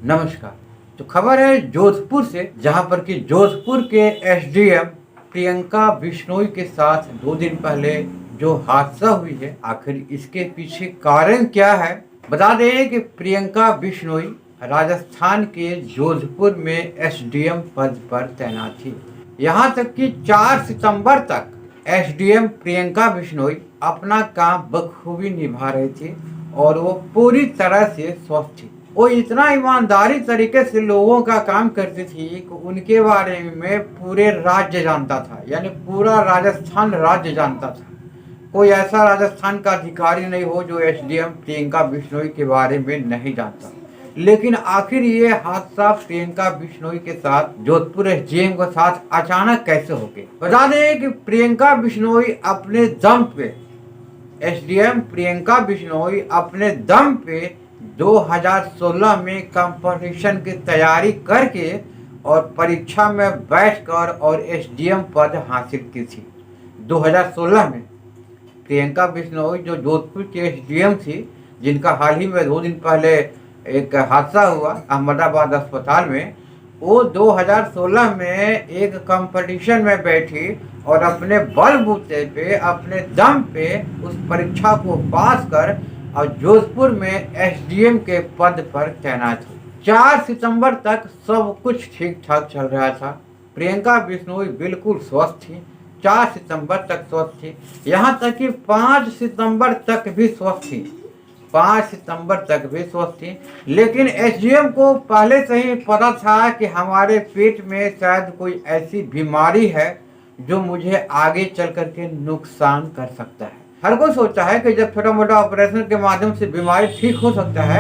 नमस्कार। तो खबर है जोधपुर से, जहां पर कि जोधपुर के एसडीएम प्रियंका बिश्नोई के साथ 2 दिन पहले जो हादसा हुई है, आखिर इसके पीछे कारण क्या है। बता दें कि प्रियंका बिश्नोई राजस्थान के जोधपुर में एसडीएम पद पर तैनात थी। यहां तक कि 4 सितंबर तक एसडीएम प्रियंका बिश्नोई अपना काम बखूबी निभा रहे थे और वो पूरी तरह से स्वस्थ थी। वो इतना ईमानदारी तरीके से लोगों का काम करती थी कि उनके बारे में पूरे राज्य जानता था, यानी पूरा राजस्थान राज्य जानता था। कोई ऐसा राजस्थान का अधिकारी नहीं हो जो एसडीएम प्रियंका बिश्नोई के बारे में नहीं जानता। लेकिन आखिर ये हादसा प्रियंका बिश्नोई के साथ, जोधपुर एसडीएम के साथ अचानक कैसे हो गया। बता दें कि प्रियंका बिश्नोई अपने दम पे, एसडीएम प्रियंका बिश्नोई अपने दम पे 2016 में कंपटीशन की तैयारी करके और परीक्षा में बैठकर और एसडीएम पद हासिल की थी। 2016 में प्रियंका बिश्नोई जो जोधपुर के एसडीएम थी, जिनका हाल ही में 2 दिन पहले एक हादसा हुआ अहमदाबाद अस्पताल में, वो 2016 में एक कंपटीशन में बैठी और अपने बलबूते पे, अपने दम पे उस परीक्षा को पास कर और जोधपुर में एसडीएम के पद पर तैनात हुई। 4 सितंबर तक सब कुछ ठीक ठाक चल रहा था। प्रियंका बिश्नोई बिल्कुल स्वस्थ थी, 4 सितंबर तक स्वस्थ थी, यहाँ तक कि 5 सितंबर तक भी स्वस्थ थी। 5 सितंबर तक भी स्वस्थ थी। लेकिन एसडीएम को पहले से ही पता था कि हमारे पेट में शायद कोई ऐसी बीमारी है जो मुझे आगे चल करके नुकसान कर सकता है। हर कोई सोचता है कि जब छोटा मोटा ऑपरेशन के माध्यम से बीमारी ठीक हो सकता है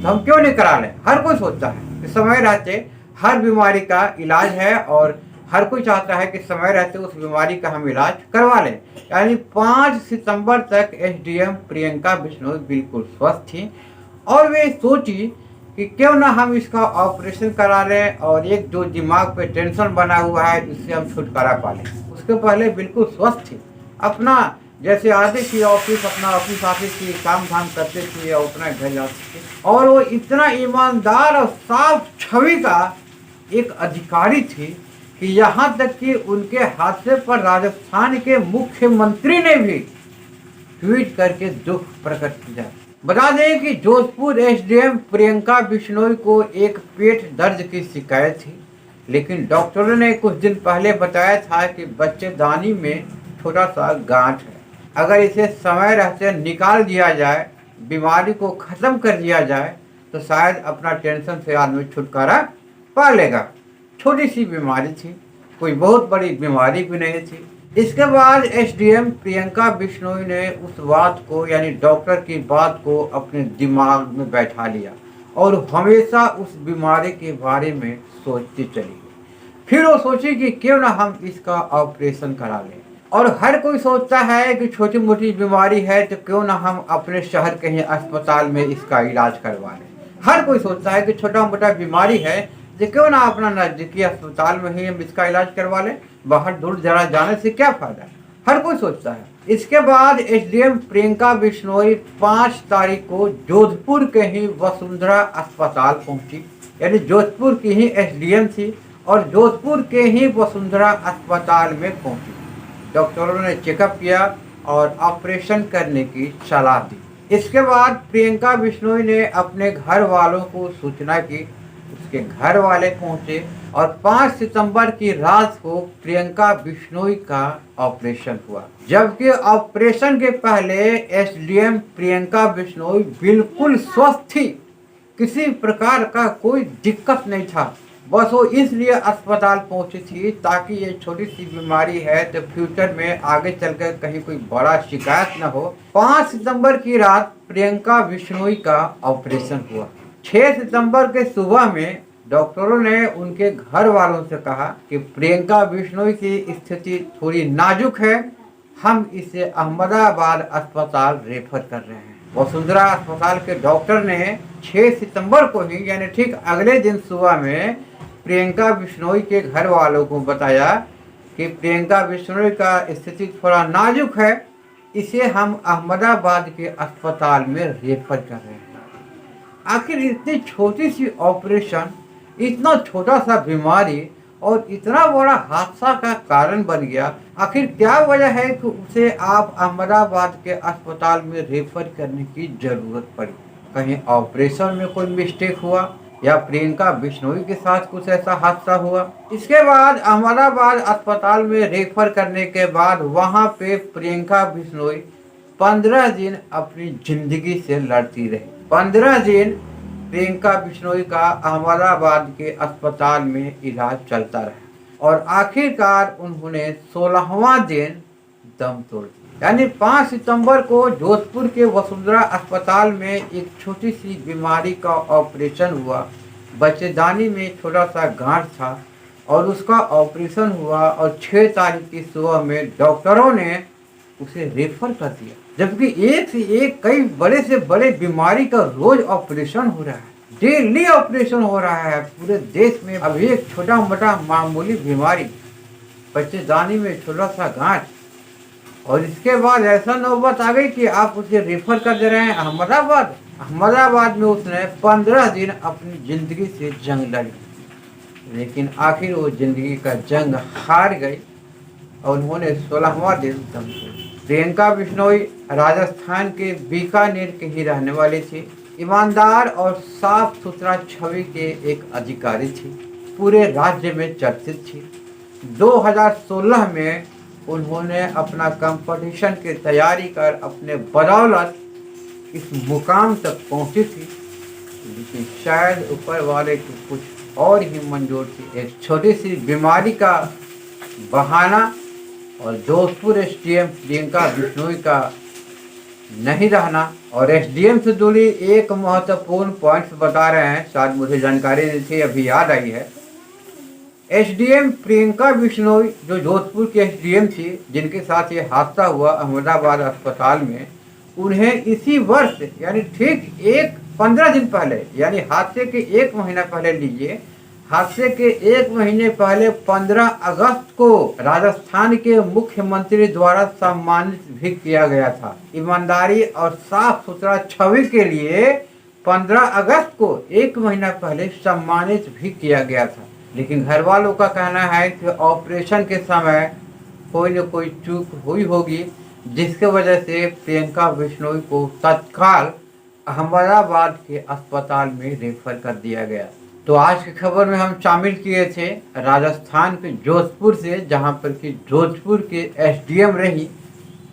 तो हम क्यों नहीं करा लें। हर कोई सोचता है कि समय रहते हर बीमारी का इलाज है और हर कोई चाहता है कि समय रहते उस बीमारी का हम इलाज करवा लें। यानी 5 सितंबर तक एसडीएम प्रियंका बिश्नोई बिल्कुल स्वस्थ थी और वे सोची कि क्यों ना हम इसका ऑपरेशन करा लें और एक जो दिमाग पे टेंशन बना हुआ है इससे हम छुटकारा पा लें। उसके पहले बिल्कुल स्वस्थ थी, अपना जैसे आते थी ऑफिस, अपना ऑफिस ऑफिस की काम धाम करते थे और अपना घर जाते थे। और वो इतना ईमानदार और साफ छवि का एक अधिकारी थी कि यहाँ तक कि उनके हादसे पर राजस्थान के मुख्यमंत्री ने भी ट्वीट करके दुख प्रकट किया। बता दें कि जोधपुर एसडीएम प्रियंका बिश्नोई को एक पेट दर्द की शिकायत थी, लेकिन डॉक्टरों ने कुछ दिन पहले बताया था कि बच्चेदानी में छोटा सा गांठ है। अगर इसे समय रहते निकाल दिया जाए, बीमारी को ख़त्म कर दिया जाए तो शायद अपना टेंशन से आदमी छुटकारा पा लेगा। छोटी सी बीमारी थी, कोई बहुत बड़ी बीमारी भी नहीं थी। इसके बाद एसडीएम प्रियंका बिश्नोई ने उस बात को, यानी डॉक्टर की बात को अपने दिमाग में बैठा लिया और हमेशा उस बीमारी के बारे में सोचती चली गई। फिर वो सोची कि क्यों ना हम इसका ऑपरेशन करा लें। और हर कोई सोचता है कि छोटी मोटी बीमारी है तो क्यों ना हम अपने शहर के ही अस्पताल में इसका इलाज करवा लें। हर कोई सोचता है कि छोटा मोटा बीमारी है तो क्यों ना अपना नज़दीकी अस्पताल में ही हम इसका इलाज करवा लें, बाहर दूर जरा जाने से क्या फ़ायदा। हर कोई सोचता है। इसके बाद एसडीएम प्रियंका बिश्नोई 5 तारीख को जोधपुर के ही वसुंधरा अस्पताल पहुंची। यानी जोधपुर की ही एसडीएम थी और जोधपुर के ही वसुंधरा अस्पताल में पहुंची। डॉक्टरों ने चेकअप किया और ऑपरेशन करने की सलाह दी। इसके बाद प्रियंका बिश्नोई ने अपने घर वालों को सूचना की। उसके घर वाले पहुंचे और 5 सितंबर की रात को प्रियंका बिश्नोई का ऑपरेशन हुआ। जबकि ऑपरेशन के पहले एसडीएम प्रियंका बिश्नोई बिल्कुल स्वस्थ थी, किसी प्रकार का कोई दिक्कत नहीं था। बस वो इसलिए अस्पताल पहुंची थी ताकि ये छोटी सी बीमारी है तो फ्यूचर में आगे चलकर कहीं कोई बड़ा शिकायत न हो। 5 सितंबर की रात प्रियंका बिश्नोई का ऑपरेशन हुआ। 6 सितंबर के सुबह में डॉक्टरों ने उनके घर वालों से कहा कि प्रियंका बिश्नोई की स्थिति थोड़ी नाजुक है, हम इसे अहमदाबाद अस्पताल रेफर कर रहे हैं। वसुंधरा अस्पताल के डॉक्टर ने 6 सितंबर को ही, यानी ठीक अगले दिन सुबह में प्रियंका बिश्नोई के घर वालों को बताया कि प्रियंका बिश्नोई का स्थिति थोड़ा नाजुक है, इसे हम अहमदाबाद के अस्पताल में रेफर कर रहे हैं। आखिर इतनी छोटी सी ऑपरेशन, इतना छोटा सा बीमारी और इतना बड़ा हादसा का कारण बन गया। आखिर क्या वजह है कि उसे आप अहमदाबाद के अस्पताल में रेफर करने की जरूरत पड़ी? कहीं ऑपरेशन में कोई मिस्टेक हुआ या प्रियंका बिश्नोई के साथ कुछ ऐसा हादसा हुआ? इसके बाद अहमदाबाद अस्पताल में रेफर करने के बाद वहां पे प्रियंका बिश्नोई 15 दिन अपनी जिंदगी से लड़ती रही। 15 दिन प्रियंका बिश्नोई का अहमदाबाद के अस्पताल में इलाज चलता रहा और आखिरकार उन्होंने 16वां दिन दम तोड़ दिया। यानी 5 सितंबर को जोधपुर के वसुंधरा अस्पताल में एक छोटी सी बीमारी का ऑपरेशन हुआ। बच्चेदानी में छोटा सा गांठ था और उसका ऑपरेशन हुआ और 6 तारीख की सुबह में डॉक्टरों ने उसे रेफर कर दिया। जबकि एक से एक कई बड़े से बड़े बीमारी का रोज ऑपरेशन हो रहा है, डेली ऑपरेशन हो रहा है पूरे देश में। अब एक छोटा मोटा मामूली बीमारी, बच्चेदानी में छोटा सा गांठ, और इसके बाद ऐसा नौबत आ गई कि आप उसे रेफर कर दे रहे हैं अहमदाबाद। अहमदाबाद में उसने 15 दिन अपनी जिंदगी से जंग लड़ी, लेकिन आखिर वो जिंदगी का जंग हार गई और उन्होंने 16वां दिन दम तोड़ा। प्रियंका बिश्नोई राजस्थान के बीकानेर के ही रहने वाली थी। ईमानदार और साफ सुथरा छवि के एक अधिकारी थी, पूरे राज्य में चर्चित थी। 2016 में उन्होंने अपना कंपटीशन की तैयारी कर अपने बदौलत इस मुकाम तक पहुंची थी, लेकिन शायद ऊपर वाले की कुछ और ही मंजूर थी। एक छोटी सी बीमारी का बहाना और जोधपुर एसडीएम प्रियंका बिश्नोई का नहीं रहना, और एसडीएम से जुड़ी एक महत्वपूर्ण पॉइंट्स बता रहे हैं, शायद मुझे जानकारी नहीं थी, अभी याद आई है। एसडीएम प्रियंका बिश्नोई जो जोधपुर के एसडीएम थी, जिनके साथ ये हादसा हुआ अहमदाबाद अस्पताल में, उन्हें इसी वर्ष यानी ठीक 15 दिन पहले, यानी हादसे के 1 महीना पहले लीजिए, हादसे के 1 महीने पहले 15 अगस्त को राजस्थान के मुख्यमंत्री द्वारा सम्मानित भी किया गया था। ईमानदारी और साफ सुथरा छवि के लिए 15 अगस्त को 1 महीना पहले सम्मानित भी किया गया था। लेकिन घर वालों का कहना है कि ऑपरेशन के समय कोई न कोई चूक हुई होगी, जिसके वजह से प्रियंका बिश्नोई को तत्काल अहमदाबाद के अस्पताल में रेफर कर दिया गया। तो आज की खबर में हम शामिल किए थे राजस्थान के जोधपुर से, जहां पर कि जोधपुर के एसडीएम रही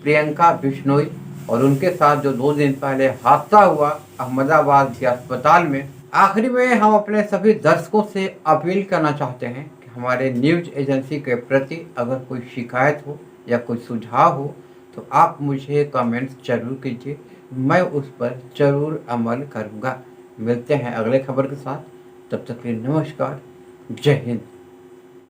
प्रियंका बिश्नोई, और उनके साथ जो 2 दिन पहले हादसा हुआ अहमदाबाद के अस्पताल में। आखिरी में हम अपने सभी दर्शकों से अपील करना चाहते हैं कि हमारे न्यूज एजेंसी के प्रति अगर कोई शिकायत हो या कोई सुझाव हो तो आप मुझे कमेंट्स जरूर कीजिए, मैं उस पर जरूर अमल करूँगा। मिलते हैं अगले खबर के साथ, तब तक के लिए नमस्कार, जय हिंद।